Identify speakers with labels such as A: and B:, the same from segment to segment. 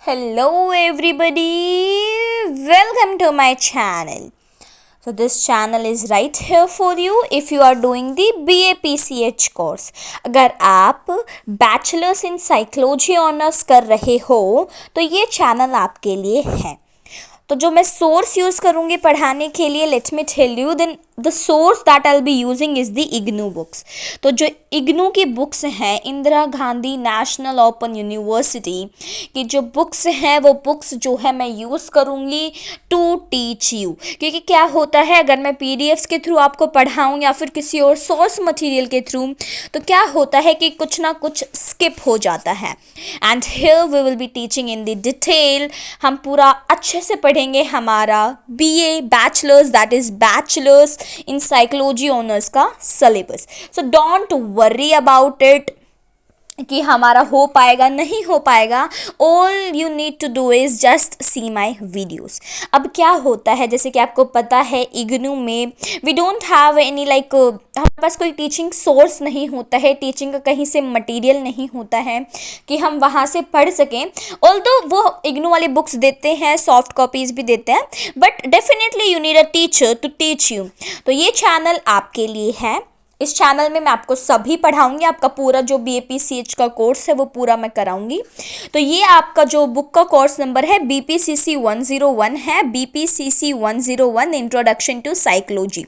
A: Hello everybody, welcome to my channel. So this channel is right here for you if you are doing the BAPCH course. अगर आप bachelors in psychology honours कर रहे हो तो ये channel आपके लिए है. तो जो मैं सोर्स यूज़ करूँगी पढ़ाने के लिए, let me tell you, then the source that I will be using is the IGNOU books. तो जो इग्नू की बुक्स हैं, Indira Gandhi national open university की जो बुक्स हैं, वो बुक्स जो है मैं यूज़ करूँगी टू टीच यू. क्योंकि क्या होता है, अगर मैं पीडीएफ्स के थ्रू आपको पढ़ाऊँ या फिर किसी और सोर्स मटेरियल के थ्रू, तो क्या होता है कि कुछ ना कुछ स्किप हो जाता है. And here we will be teaching in the detail. हम पूरा अच्छे से पढ़ेंगे हमारा BA bachelors, that is bachelors in psychology honours का syllabus. So don't worry about it कि हमारा हो पाएगा नहीं हो पाएगा. All you need to do is just see my videos. अब क्या होता है, जैसे कि आपको पता है, इग्नू में we don't have any like, हमारे पास कोई टीचिंग सोर्स नहीं होता है, टीचिंग का कहीं से मटेरियल नहीं होता है कि हम वहाँ से पढ़ सकें. ऑल्दो वो इग्नू वाली बुक्स देते हैं, सॉफ्ट कॉपीज़ भी देते हैं, but definitely you need a teacher to teach you. तो ये चैनल आपके लिए है. इस चैनल में मैं आपको सभी पढ़ाऊंगी. आपका पूरा जो BAPCH का कोर्स है वो पूरा मैं कराऊंगी. तो ये आपका जो बुक का कोर्स नंबर है BPCC 101 है, BPCC 101 इंट्रोडक्शन टू साइकोलॉजी.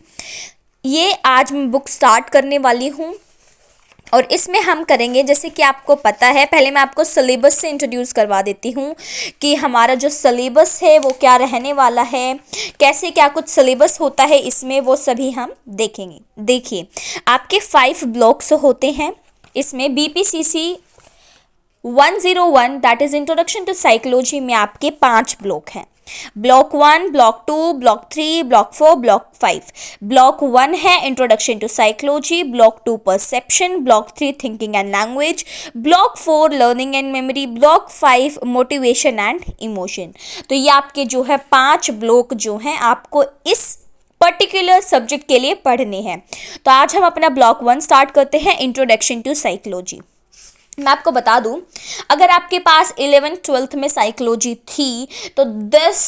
A: ये आज मैं बुक स्टार्ट करने वाली हूँ और इसमें हम करेंगे, जैसे कि आपको पता है, पहले मैं आपको सिलेबस से इंट्रोड्यूस करवा देती हूँ कि हमारा जो सिलेबस है वो क्या रहने वाला है, कैसे क्या कुछ सिलेबस होता है इसमें, वो सभी हम देखेंगे. देखिए, आपके 5 ब्लॉक्स होते हैं इसमें. BPCC 101 that is introduction to psychology में आपके 5 ब्लॉक हैं. Block 1, block 2, block 3, block 4, block 5. Block 1 है introduction to psychology, block 2 perception, block 3 thinking and language, block 4 learning and memory, block 5 motivation and emotion. तो ये आपके जो है 5 ब्लॉक जो हैं आपको इस पर्टिकुलर सब्जेक्ट के लिए पढ़ने हैं. तो आज हम अपना ब्लॉक 1 स्टार्ट करते हैं, इंट्रोडक्शन टू साइकोलॉजी. मैं आपको बता दूं, अगर आपके पास 11th-12th में साइकोलॉजी थी तो this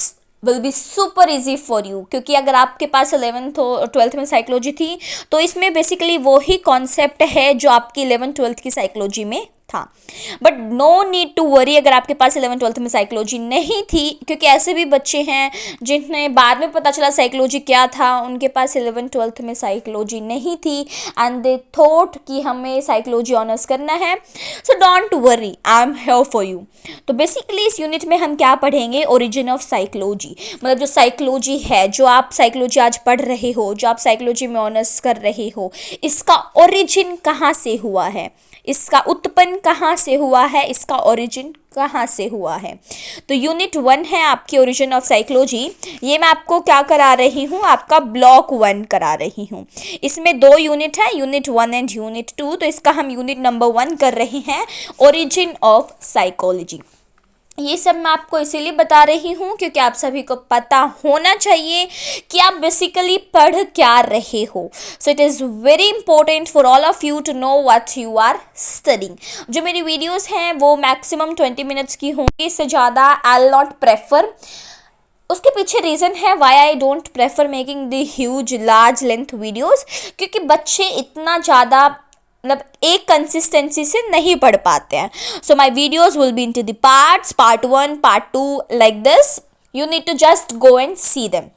A: will be super easy for you. क्योंकि अगर आपके पास 11th और 12th में साइकोलॉजी थी तो इसमें बेसिकली वही कॉन्सेप्ट है जो आपकी 11th-12th की साइकोलॉजी में था. But no need to worry अगर आपके पास 11th-12th में साइकोलॉजी नहीं थी, क्योंकि ऐसे भी बच्चे हैं जिन्हें बाद में पता चला साइकोलॉजी क्या था, उनके पास 11th-12th में साइकोलॉजी नहीं थी एंड दे थॉट कि हमें साइकोलॉजी ऑनर्स करना है. सो don't worry, I am here for you. तो बेसिकली इस यूनिट में हम क्या पढ़ेंगे, ओरिजिन ऑफ साइकोलॉजी. मतलब जो साइकोलॉजी है, जो आप साइकोलॉजी आज पढ़ रहे हो, जो आप साइकोलॉजी में ऑनर्स कर रहे हो, इसका ओरिजिन कहाँ से हुआ है, इसका उत्पन्न कहाँ से हुआ है, इसका ओरिजिन कहाँ से हुआ है. तो यूनिट 1 है आपकी ओरिजिन ऑफ साइकोलॉजी. ये मैं आपको क्या करा रही हूँ, आपका ब्लॉक 1 करा रही हूँ. इसमें 2 यूनिट है, यूनिट 1 एंड यूनिट 2. तो इसका हम यूनिट नंबर 1 कर रहे हैं, ओरिजिन ऑफ साइकोलॉजी. ये सब मैं आपको इसीलिए बता रही हूँ क्योंकि आप सभी को पता होना चाहिए कि आप बेसिकली पढ़ क्या रहे हो. So it is very important for all of you to know what you are studying. जो मेरी वीडियोस हैं वो मैक्सिमम 20 मिनट्स की होंगी, इससे ज़्यादा आई विल नॉट प्रेफर. उसके पीछे रीज़न है why I don't prefer making the huge large length videos, क्योंकि बच्चे इतना ज़्यादा मतलब एक कंसिस्टेंसी से नहीं पढ़ पाते हैं. So my videos will be in two the parts, part 1, part 2, like this. You need to just go and see them.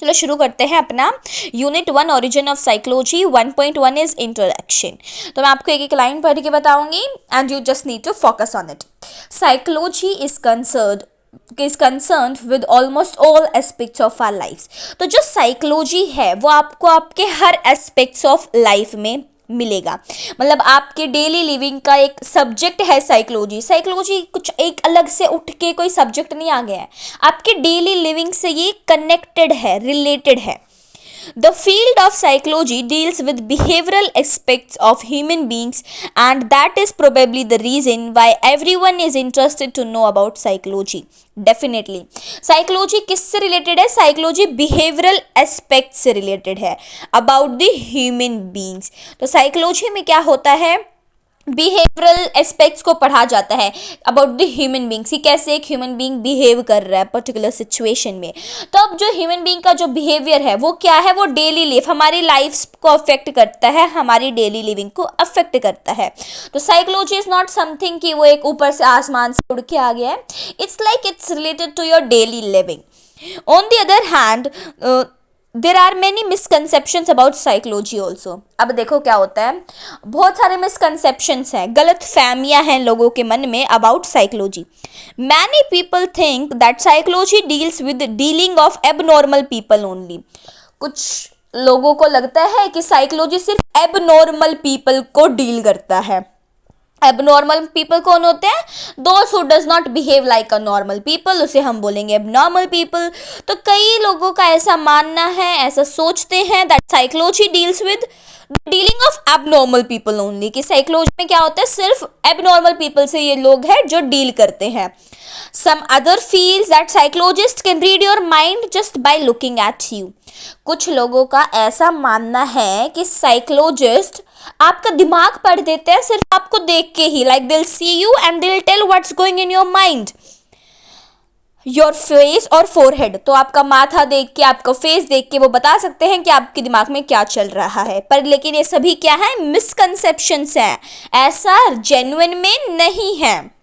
A: चलो शुरू करते हैं अपना unit 1, origin of psychology. 1.1 is introduction. तो मैं आपको एक एक लाइन पढ़ के बताऊंगी and you just need to focus on it. Psychology is concerned with almost all aspects of our life. तो जो साइकोलॉजी है वो आपको आपके हर एस्पेक्ट्स ऑफ लाइफ में मिलेगा. मतलब आपके डेली लिविंग का एक सब्जेक्ट है साइकोलॉजी. साइकोलॉजी कुछ एक अलग से उठ के कोई सब्जेक्ट नहीं आ गया है, आपके डेली लिविंग से ये कनेक्टेड है, रिलेटेड है. The field of psychology deals with behavioral aspects of human beings, and that is probably the reason why everyone is interested to know about psychology. Definitely. Psychology किससे related है? Psychology behavioral aspects से related है about the human beings. तो psychology में क्या होता है, behavioural aspects को पढ़ा जाता है अबाउट द ह्यूमन बींग्स, कि कैसे एक ह्यूमन बींग बिहेव कर रहा है पर्टिकुलर सिचुएशन में। तो अब जो ह्यूमन बींग का जो बिहेवियर है वो क्या है, वो डेली लाइफ, हमारी लाइफ को अफेक्ट करता है, हमारी डेली लिविंग को अफेक्ट करता है। तो साइकोलॉजी इज नॉट समथिंग कि वो एक ऊपर से आसमान से उड़ के आ गया है, it's like it's related to your daily living. On the other hand there are many misconceptions about psychology also. अब देखो क्या होता है, बहुत सारे मिसकनसेप्शंस हैं, गलत फहमियां हैं लोगों के मन में about psychology. Many people think that psychology deals with dealing of abnormal people only. कुछ लोगों को लगता है कि साइकोलॉजी सिर्फ एबनॉर्मल पीपल को डील करता है। एबनॉर्मल पीपल कौन होते हैं, those who does not behave like a normal people, उसे हम बोलेंगे एबनॉर्मल पीपल। तो कई लोगों का ऐसा मानना है, ऐसा सोचते हैं that psychology deals with dealing of abnormal people only, कि साइकोलॉजी में क्या होता है, सिर्फ एबनॉर्मल पीपल से ये लोग हैं जो डील करते हैं। Some other feels that psychologist can read your mind just by looking at you. कुछ लोगों का ऐसा मानना है कि साइकोलॉजिस्ट आपका दिमाग पढ़ देते हैं सिर्फ आपको देख के ही, like they'll see you and they'll tell what's going in your mind, your face और फोरहेड। तो आपका माथा देख के, आपका फेस देख के वो बता सकते हैं कि आपके दिमाग में क्या चल रहा है। पर लेकिन ये सभी क्या है, मिसकंसेप्शंस हैं, ऐसा जेन्युइन में नहीं है।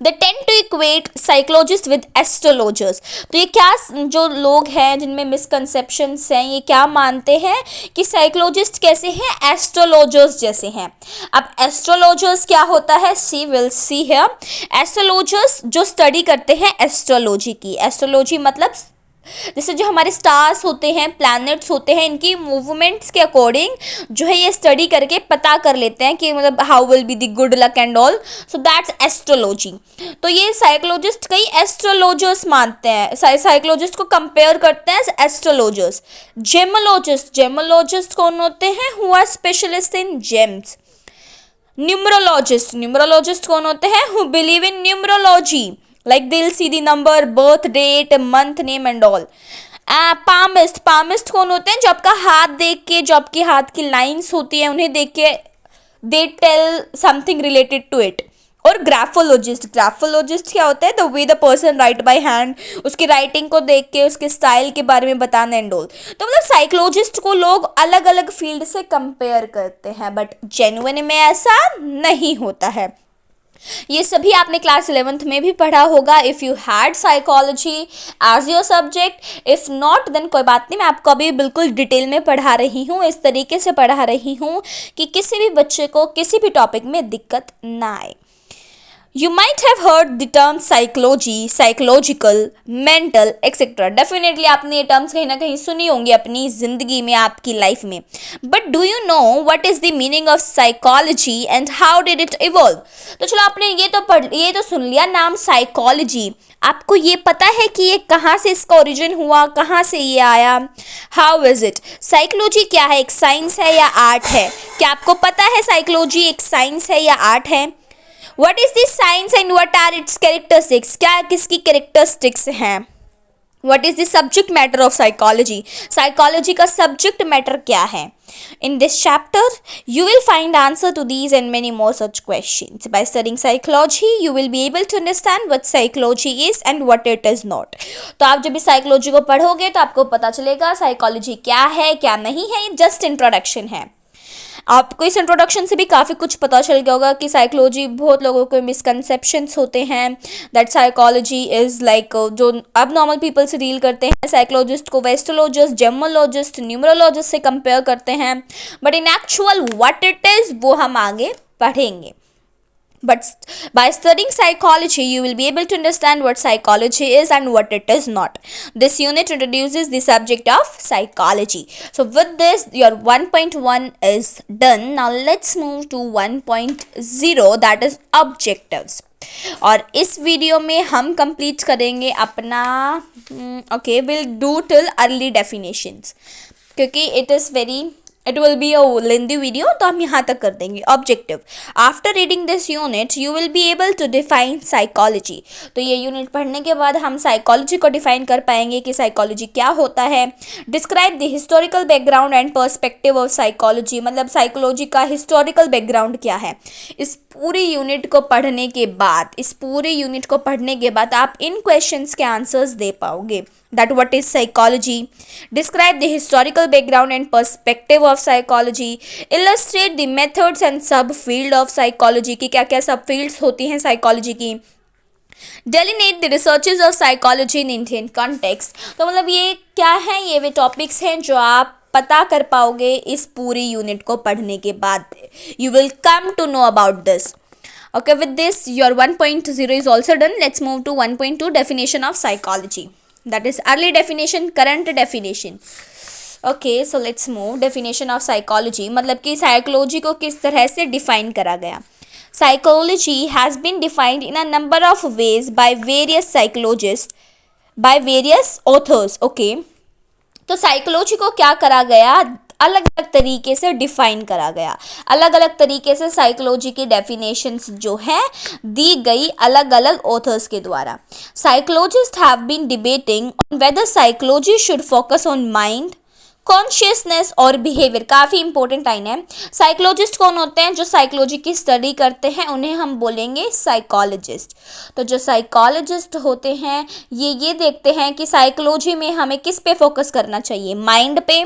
A: They tend to equate psychologists with astrologers। तो ये क्या, जो लोग हैं जिनमें मिसकंसेप्शंस हैं, ये क्या मानते हैं कि साइकोलॉजिस्ट कैसे हैं, एस्ट्रोलॉजर्स जैसे हैं। अब एस्ट्रोलॉजर्स क्या होता है, सी विल सी हियर। एस्ट्रोलॉजर्स जो स्टडी करते हैं एस्ट्रोलॉजी की, एस्ट्रोलॉजी मतलब जैसे जो हमारे स्टार्स होते हैं, प्लैनेट्स होते हैं, इनकी मूवमेंट्स के अकॉर्डिंग जो है ये स्टडी करके पता कर लेते हैं कि मतलब how will be the good luck and all, so that's astrology. तो ये साइकोलॉजिस्ट कई एस्ट्रोलॉजर्स मानते हैं, साइकोलॉजिस्ट को कंपेयर करते हैं एस्ट्रोलॉजर्स। जेमोलॉजिस्ट, जेमोलॉजिस्ट कौन होते हैं, who are specialist in gems. Numerologist, numerologist कौन होते हैं, who believe in numerology, like they'll see the number, birth date, month name and all। palmist, palmist कौन होते हैं, जो आपका हाथ देख के, जो आपके हाथ की लाइंस होती है उन्हें देख के they tell something related to it। और ग्राफोलॉजिस्ट, ग्राफोलॉजिस्ट क्या होता है, the way the person right by hand, उसकी राइटिंग को देख के उसके स्टाइल के बारे में बताना एंड ऑल। तो मतलब साइकोलॉजिस्ट को लोग अलग अलग फील्ड से कंपेयर करते हैं, बट जेन्युइन में ऐसा नहीं होता है। ये सभी आपने क्लास 11th में भी पढ़ा होगा, if you had psychology as your subject. If not then कोई बात नहीं, मैं आपको अभी बिल्कुल डिटेल में पढ़ा रही हूँ, इस तरीके से पढ़ा रही हूँ कि किसी भी बच्चे को किसी भी टॉपिक में दिक्कत ना आए। You might have heard the term psychology, psychological, mental, etc. Definitely आपने ये terms कहीं ना कहीं सुनी होंगी अपनी ज़िंदगी में, आपकी लाइफ में। But do you know what is the meaning of psychology and how did it evolve? तो चलो आपने ये तो सुन लिया नाम psychology। आपको ये पता है कि ये कहाँ से इसका ओरिजिन हुआ, कहाँ से ये आया, हाउ इज इट। साइकोलॉजी क्या है, एक साइंस है या आर्ट है? क्या आपको पता है साइकोलॉजी एक साइंस है या आर्ट है? What is the science and what are its characteristics? क्या किसकी characteristics हैं? What is the subject matter of psychology? Psychology का subject matter क्या है? In this chapter, you will find answer to these and many more such questions. By studying psychology, you will be able to understand what psychology is and what it is not. तो आप जब भी psychology को पढ़ोगे तो आपको पता चलेगा psychology क्या है, क्या नहीं है। ये just introduction है। आपको इस इंट्रोडक्शन से भी काफ़ी कुछ पता चल गया होगा कि साइकोलॉजी, बहुत लोगों के मिसकंसेप्शंस होते हैं दैट साइकोलॉजी इज़ लाइक जो अब नॉर्मल पीपल से डील करते हैं, साइकोलॉजिस्ट को एस्ट्रोलॉजिस्ट, जेमोलॉजिस्ट, न्यूमरोलॉजिस्ट से कंपेयर करते हैं, but in actual what it is वो हम आगे पढ़ेंगे। But by studying psychology, you will be able to understand what psychology is and what it is not. This unit introduces the subject of psychology. So with this, your 1.1 is done. Now let's move to 1.0, that is objectives. और इस video में हम complete करेंगे अपना will do till early definitions, क्योंकि it is very it will be a lengthy video, तो हम यहाँ तक कर देंगे. Objective: after reading this unit you will be able to define psychology. तो ये यूनिट पढ़ने के बाद हम साइकोलॉजी को डिफाइन कर पाएंगे कि साइकोलॉजी क्या होता है. Describe the historical background and perspective of psychology, मतलब साइकोलॉजी का हिस्टोरिकल बैकग्राउंड क्या है. इस पूरी यूनिट को पढ़ने के बाद, आप इन क्वेश्चंस के आंसर्स दे पाओगे. that what is psychology, describe the historical background and perspective of psychology, illustrate the methods and subfield of psychology की क्या क्या subfields होती हैं psychology की, delineate the researches of psychology in Indian context. तो मतलब ये क्या है, ये वे टॉपिक्स हैं जो आप पता कर पाओगे इस पूरी यूनिट को पढ़ने के बाद. You will come to know about this. Okay, with this your 1.0 is also done. Let's move to 1.2, definition of psychology. That is early definition, current definition. Okay, so let's move. Definition of psychology मतलब कि psychology को किस तरह से define करा गया. Psychology has been defined in a number of ways by various psychologists, by various authors. Okay, तो psychology को क्या करा गया, अलग अलग तरीके से डिफाइन करा गया. अलग अलग तरीके से साइकोलॉजी की डेफिनेशंस जो है दी गई अलग अलग ऑथर्स के द्वारा. Psychologist have been debating on whether psychology should focus on mind, consciousness और बिहेवियर. काफ़ी इंपॉर्टेंट लाइन है. साइकोलॉजिस्ट कौन होते हैं, जो साइकोलॉजी की स्टडी करते हैं उन्हें हम बोलेंगे साइकोलॉजिस्ट. तो जो साइकोलॉजिस्ट होते हैं ये देखते हैं कि साइकोलॉजी में हमें किस पे फोकस करना चाहिए, माइंड पे,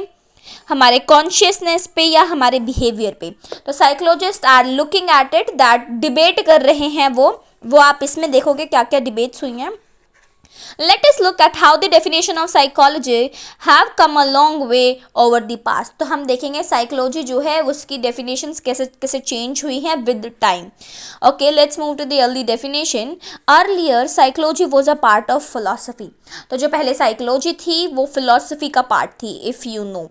A: हमारे कॉन्शियसनेस पे या हमारे बिहेवियर पे. तो psychologist are looking at it, that debate कर रहे हैं वो आप इसमें देखोगे क्या क्या डिबेट्स हुई हैं. Let us look at how the definition of psychology have come a long way over the past. तो हम देखेंगे साइकोलॉजी जो है उसकी definitions कैसे कैसे change हुई हैं with time. Okay, let's move to the early definition. Earlier, psychology was a part of philosophy. तो जो पहले साइकोलॉजी थी वो philosophy का part थी, if you know.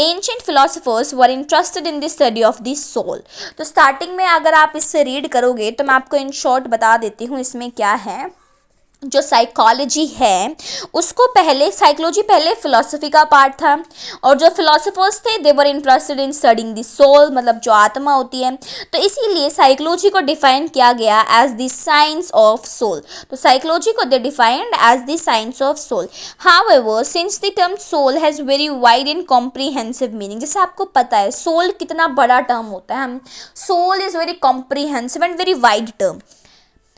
A: Ancient philosophers were interested in the study of the soul. तो starting में अगर आप इससे रीड करोगे तो मैं आपको इन शॉर्ट बता देती हूँ इसमें क्या है. जो साइकोलॉजी है उसको साइकोलॉजी पहले फिलॉसफी का पार्ट था, और जो फिलोसोफर्स थे they were interested in studying the soul, मतलब जो आत्मा होती है. तो इसीलिए साइकोलॉजी को डिफाइन किया गया as the science of soul. तो साइकोलॉजी को they defined as the science of soul. However, since the term soul has very wide and comprehensive meaning. जैसे आपको पता है सोल कितना बड़ा टर्म होता है, हम soul is very comprehensive and very wide term.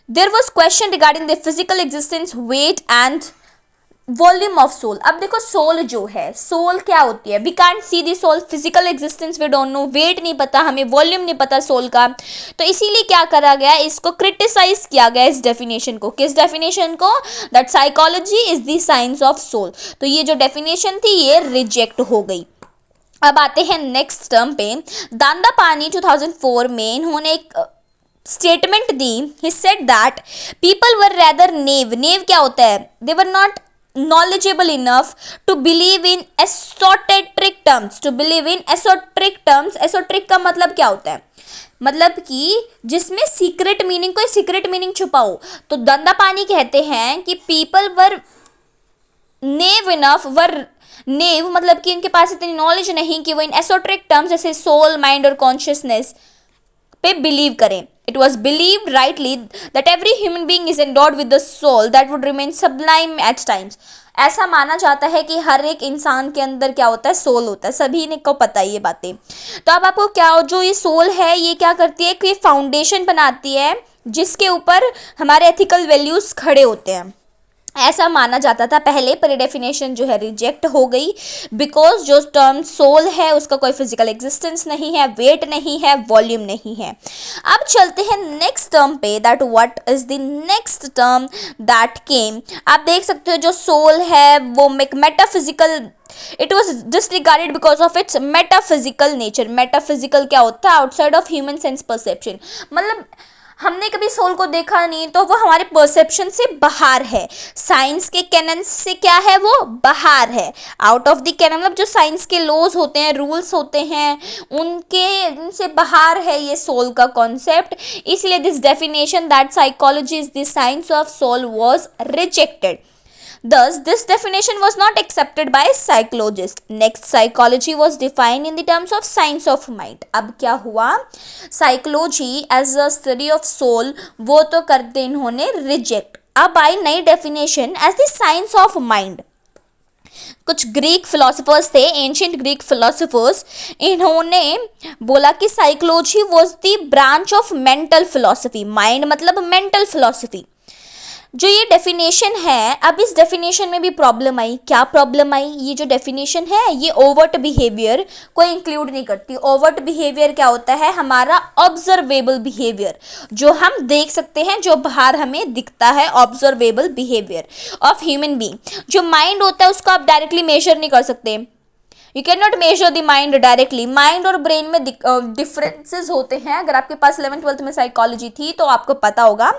A: There was question regarding the physical existence, weight and volume of soul. अब देखो सोल जो है, सोल क्या होती है, we can't see the soul, physical existence we don't know, weight नहीं पता हमें, वॉल्यूम नहीं पता सोल का. तो इसीलिए क्या करा गया, इसको क्रिटिसाइज किया गया इस डेफिनेशन को. किस डेफिनेशन को, that psychology is the science of soul. तो ये जो डेफिनेशन थी ये रिजेक्ट हो गई. अब आते हैं नेक्स्ट टर्म पे. दांदापानी 2004 में इन्होंने एक स्टेटमेंट दी. He said that people were rather naive क्या होता है, they were not knowledgeable enough to believe in esoteric terms. Esoteric का मतलब क्या होता है, मतलब कि जिसमें सीक्रेट मीनिंग, कोई सीक्रेट मीनिंग छुपाओ. तो दांदापानी कहते हैं कि पीपल वर नेव मतलब कि इनके पास इतनी नॉलेज नहीं कि वो इन एसोट्रिक टर्म्स जैसे सोल, माइंड और कॉन्शियसनेस पे बिलीव करें. It was believed rightly that every human being is endowed with the soul that would remain sublime at times. ऐसा माना जाता है कि हर एक इंसान के अंदर क्या होता है, सोल होता है. सभी ने को पता है ये बातें. तो अब आपको क्या, जो ये सोल है ये क्या करती है कि फाउंडेशन बनाती है जिसके ऊपर हमारे एथिकल वैल्यूज़ खड़े होते हैं. ऐसा माना जाता था पहले, पर डेफिनेशन जो है रिजेक्ट हो गई बिकॉज जो टर्म सोल है उसका कोई फिजिकल एग्जिस्टेंस नहीं है, वेट नहीं है, वॉल्यूम नहीं है. अब चलते हैं नेक्स्ट टर्म पे, that what is the next term that came. आप देख सकते हो जो सोल है वो metaphysical, it was disregarded because of its metaphysical nature. Metaphysical क्या होता है, outside of human sense perception, मतलब हमने कभी सोल को देखा नहीं तो वो हमारे परसेप्शन से बाहर है. साइंस के कैनन से क्या है, वो बाहर है, आउट ऑफ द कैनन, मतलब जो साइंस के लॉज होते हैं, रूल्स होते हैं, उनसे बाहर है ये सोल का कॉन्सेप्ट. इसलिए this definition that psychology is the science of soul was rejected. Thus, this definition was not accepted by psychologists. Next, psychology was defined in the terms of science of mind. अब क्या हुआ, psychology as a study of soul वो तो करते इन्होंने reject. अब आई नई definition as the science of mind. कुछ ग्रीक फिलोसोफर्स थे, एंशियंट ग्रीक फिलोसोफर्स, इन्होंने बोला कि psychology was the branch of mental philosophy. Mind मतलब मेंटल फिलोसफी. जो ये डेफिनेशन है, अब इस डेफिनेशन में भी प्रॉब्लम आई. क्या प्रॉब्लम आई, ये जो डेफिनेशन है ये ओवर्ट बिहेवियर को इंक्लूड नहीं करती. ओवर्ट बिहेवियर क्या होता है, हमारा ऑब्जर्वेबल बिहेवियर, जो हम देख सकते हैं, जो बाहर हमें दिखता है, observable behaviour of human being. जो माइंड होता है उसको आप डायरेक्टली मेजर नहीं कर सकते. You can not measure the mind directly. Mind और ब्रेन में डिफरेंसेस होते हैं. अगर आपके पास 11th-12th में साइकोलॉजी थी तो आपको पता होगा.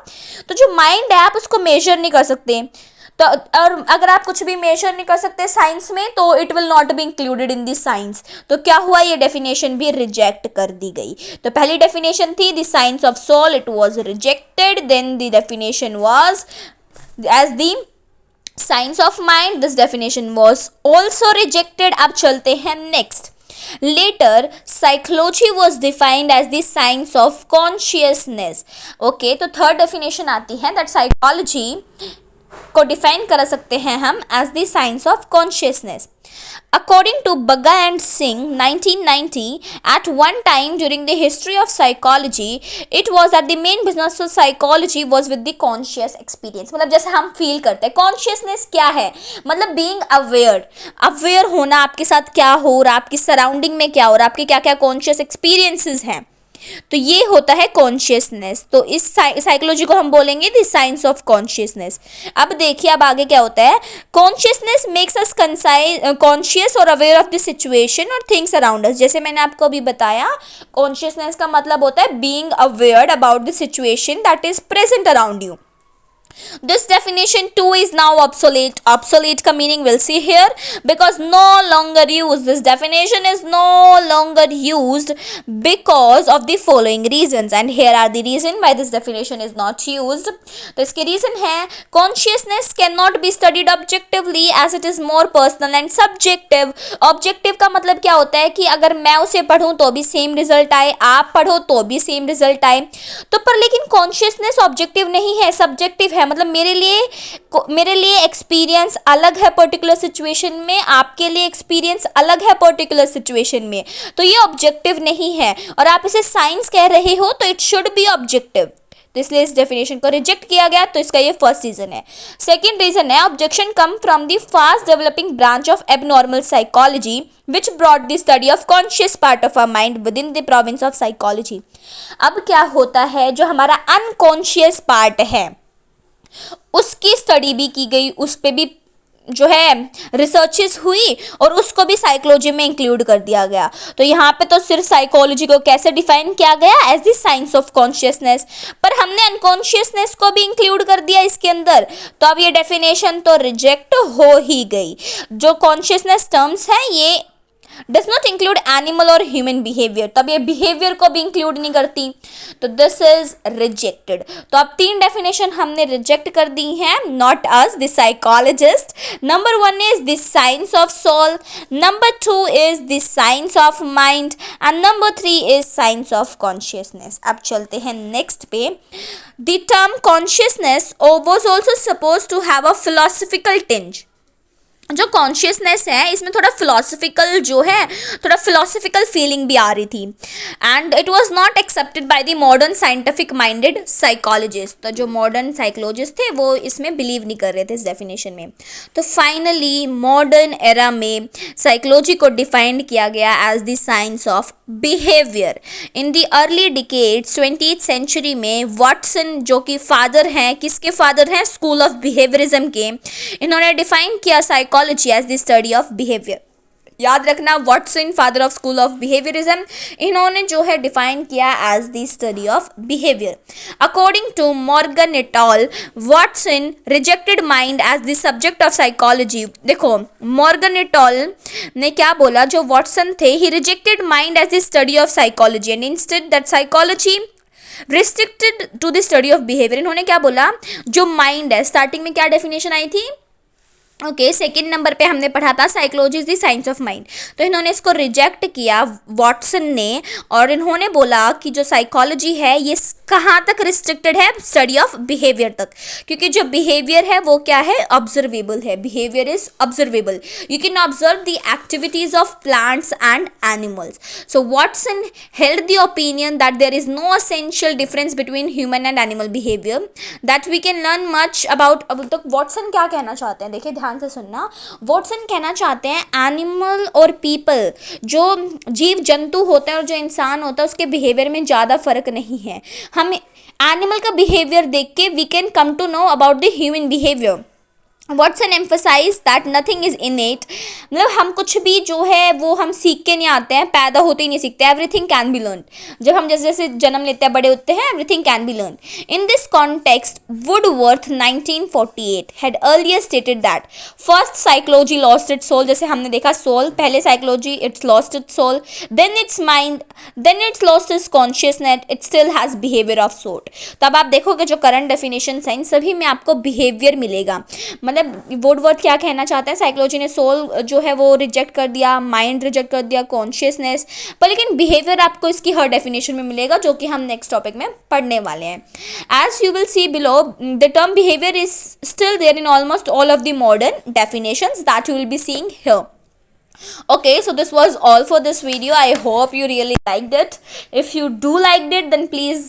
A: तो जो माइंड है आप उसको मेजर नहीं कर सकते. तो और अगर आप कुछ भी मेजर नहीं कर सकते साइंस में तो it will not be included in this science. तो क्या हुआ, ये डेफिनेशन भी रिजेक्ट कर दी गई. तो पहली डेफिनेशन थी the science of soul, it was rejected. Then the definition was as the science of mind, this definition was also rejected. अब चलते हैं next. Later, psychology was defined as the science of consciousness. Okay, तो third definition आती है that psychology को define कर सकते हैं हम as the science of consciousness. According to Bagga and Singh, 1990, at one time during the history of psychology, it was that the main business of psychology was with the conscious experience. मतलब जैसे हम feel करते हैं. Consciousness क्या है, मतलब being aware, aware होना आपके साथ क्या हो रहा, आपकी सराउंडिंग में क्या हो रहा, आपके क्या क्या कॉन्शियस एक्सपीरियंसेस हैं. तो ये होता है कॉन्शियसनेस. तो इस साइकोलॉजी को हम बोलेंगे द साइंस ऑफ कॉन्शियसनेस. अब देखिए अब आगे क्या होता है. कॉन्शियसनेस मेक्स अस कॉन्शियस और अवेयर ऑफ द सिचुएशन और थिंग्स अराउंड अस. जैसे मैंने आपको अभी बताया, कॉन्शियसनेस का मतलब होता है being aware about the situation that is present around you. This definition too is now obsolete. Obsolete का meaning we'll see here because no longer used. This definition is no longer used because of the following reasons, and here are the reason why this definition is not used. तो इसके reason है consciousness cannot be studied objectively as it is more personal and subjective. Objective का मतलब क्या होता है कि अगर मैं उसे पढ़ूं तो भी सेम रिजल्ट आए, आप पढ़ो तो भी सेम रिजल्ट आए. तो पर लेकिन कॉन्शियसनेस ऑब्जेक्टिव नहीं है, सब्जेक्टिव है. मतलब मेरे लिए एक्सपीरियंस अलग है पर्टिकुलर सिचुएशन में, आपके लिए एक्सपीरियंस अलग है पर्टिकुलर सिचुएशन में. तो ये ऑब्जेक्टिव नहीं है और आप इसे साइंस कह रहे हो तो इट शुड बी ऑब्जेक्टिव. तो इसलिए इस डेफिनेशन को रिजेक्ट किया गया. तो इसका ये फर्स्ट रीजन है. सेकंड रीजन है objection come from the fast developing branch of abnormal psychology which brought the study of conscious part of our mind within the province of psychology. अब क्या होता है, जो हमारा अनकॉन्शियस पार्ट है उसकी स्टडी भी की गई, उस पे भी जो है रिसर्चेस हुई और उसको भी साइकोलॉजी में इंक्लूड कर दिया गया. तो यहाँ पे तो सिर्फ साइकोलॉजी को कैसे डिफाइन किया गया, as the science of consciousness, पर हमने अनकॉन्शियसनेस को भी इंक्लूड कर दिया इसके अंदर. तो अब ये डेफिनेशन तो रिजेक्ट हो ही गई. जो कॉन्शियसनेस टर्म्स हैं ये डज नॉट इंक्लूड एनिमल और ह्यूमन बिहेवियर. तब ये बिहेवियर को भी इंक्लूड नहीं करती. तो दिस इज रिजेक्टेड. तो अब तीन डेफिनेशन हमने रिजेक्ट कर दी हैं, not us the psychologist. Number 1 is the science of soul, number 2 is the science of mind and number 3 is science of consciousness. अब चलते हैं नेक्स्ट पे. The term consciousness was also suppose to have a philosophical tinge. जो consciousness है इसमें थोड़ा philosophical जो है, थोड़ा फिलोसफिकल फीलिंग भी आ रही थी. And it was not accepted by the modern scientific minded psychologist. तो जो मॉडर्न साइकोलॉजिस्ट थे वो इसमें बिलीव नहीं कर रहे थे इस डेफिनेशन में. तो फाइनली मॉडर्न एरा में साइकोलॉजी को डिफाइंड किया गया as the science of behaviour. In the early decades 20th century में वॉटसन, जो कि फादर हैं, किसके फादर हैं, स्कूल ऑफ बिहेवियरिज्म के, इन्होंने डिफाइन किया psychology as the study of behaviour. याद रखना, Watson father of school of behaviourism, इन्होंने जो है डिफाइन किया as the study of behaviour. According to Morgan et al, Watson rejected mind as the subject of psychology. देखो Morgan et al ने क्या बोला, जो वॉटसन थे, he rejected mind as the study of psychology and instead that psychology restricted to the study of behaviour. इन्होंने क्या बोला, जो माइंड है, स्टार्टिंग में क्या डेफिनेशन आई थी, ओके, सेकेंड नंबर पे हमने पढ़ा था psychology is the science of mind. तो इन्होंने इसको रिजेक्ट किया वॉटसन ने, और इन्होंने बोला कि जो साइकोलॉजी है ये कहाँ तक रिस्ट्रिक्टेड है, स्टडी ऑफ बिहेवियर तक, क्योंकि जो बिहेवियर है वो क्या है, ऑब्जर्वेबल है। Behaviour is observable, you can observe the activities of plants and animals. So Watson held the opinion that there is no essential difference between human and animal behaviour, that we can learn much about. अब तक Watson क्या कहना चाहते हैं, देखिए ध्यान से सुनना। वॉटसन कहना चाहते हैं एनिमल और पीपल, जो जीव जंतु होते हैं और जो इंसान होता है उसके बिहेवियर में ज़्यादा फर्क नहीं है। हम एनिमल का बिहेवियर देख के we can come to know about the human behaviour. Watson emphasize that nothing is innate, मतलब हम कुछ भी जो है वो हम सीख के नहीं आते हैं, पैदा होते ही नहीं सीखते। एवरीथिंग कैन बी लर्न, जब हम जैसे जैसे जन्म लेते हैं बड़े होते हैं, everything can be learn. In this context Woodworth 1948 had earlier stated that first psychology lost its soul, जैसे हमने देखा सोल, पहले psychology it's lost its soul, then its mind, then it's lost its consciousness, it still has behaviour of sort. तो अब आप देखोगे जो current definition है इन सभी में आपको बिहेवियर मिलेगा। मतलब वुडवर्थ क्या कहना चाहते हैं, साइकोलॉजी ने सोल जो है वो रिजेक्ट कर दिया, माइंड रिजेक्ट कर दिया, कॉन्शियसनेस, पर लेकिन बिहेवियर आपको इसकी हर डेफिनेशन में मिलेगा, जो कि हम नेक्स्ट टॉपिक में पढ़ने वाले हैं। As you will see below, the term behaviour is still there in almost all of the modern definitions that you will be seeing here. Okay, so this was all for this video. I hope you really liked it. If you do liked it, then please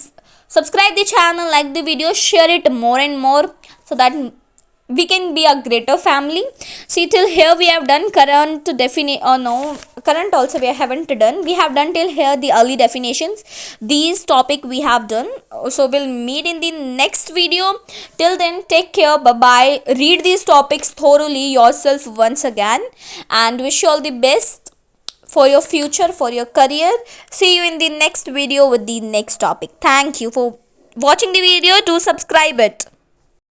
A: subscribe the channel, like the video, share it more and more, so that we can be a greater family. See, till here we have done current current also we haven't done. We have done till here the early definitions. These topic we have done. So we'll meet in the next video. Till then, take care. Bye bye. Read these topics thoroughly yourself once again, and wish you all the best for your future, for your career. See you in the next video with the next topic. Thank you for watching the video. Do subscribe it.